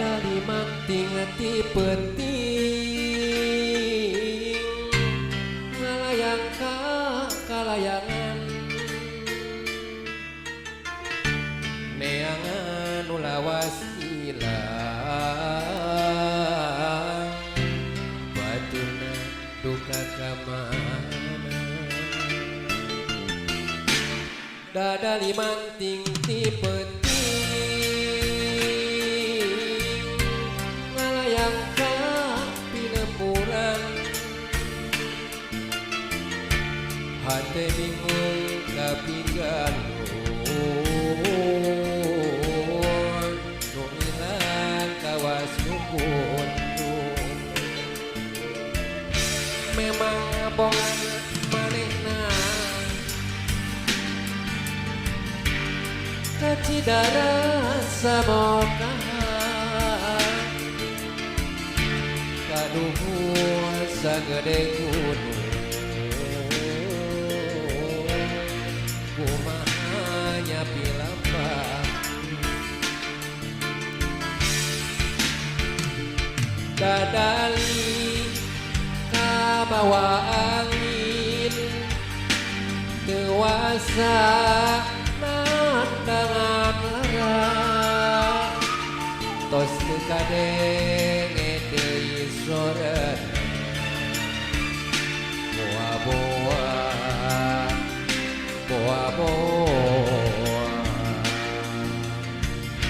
Dari manting ti penting ngalayang ka kalayangan neangan ulawas hilang batuna duka kamana dadali manting ti penting hati bingung kapinggan nu ilang kawas nukun memang bongan manehna kacidara samokahan kaduhur sagede gunung kumahanya pilambang dadali kabawa angin dewasa nandangan lara tos tekadenge deui sorana boa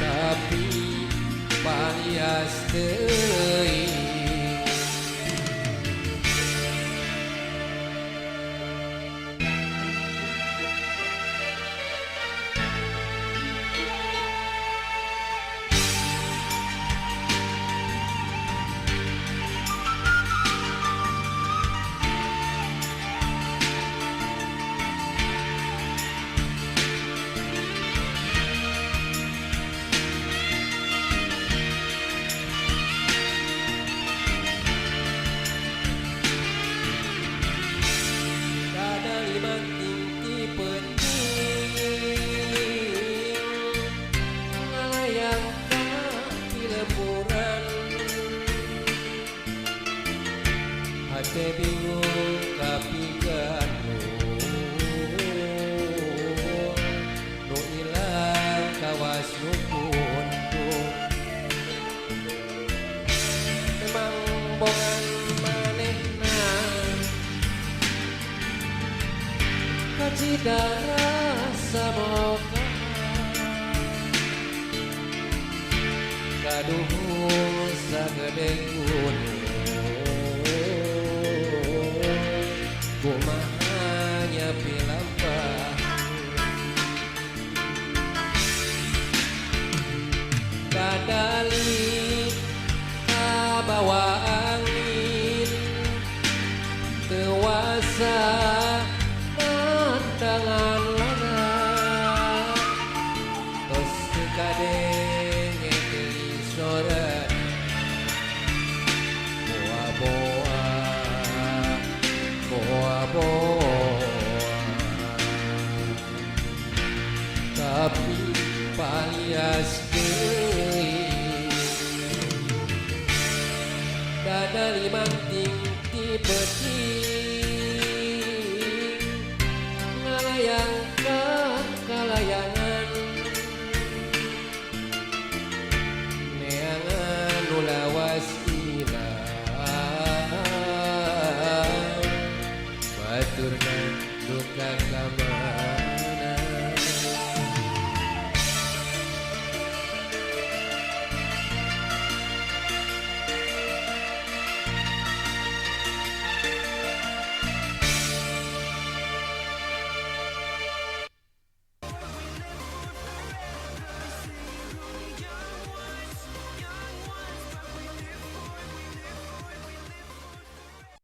tapi palias deui hati bingung kapinggan nu ilang kawas nukun memang bongan manehna kacidara samokahan kaduhur sagede gunung kumahanya pilambang kadali kabawa angin dewasa nandangan lara tos tekadenge deui sorana boa tapi palias deui dadali manting ti penting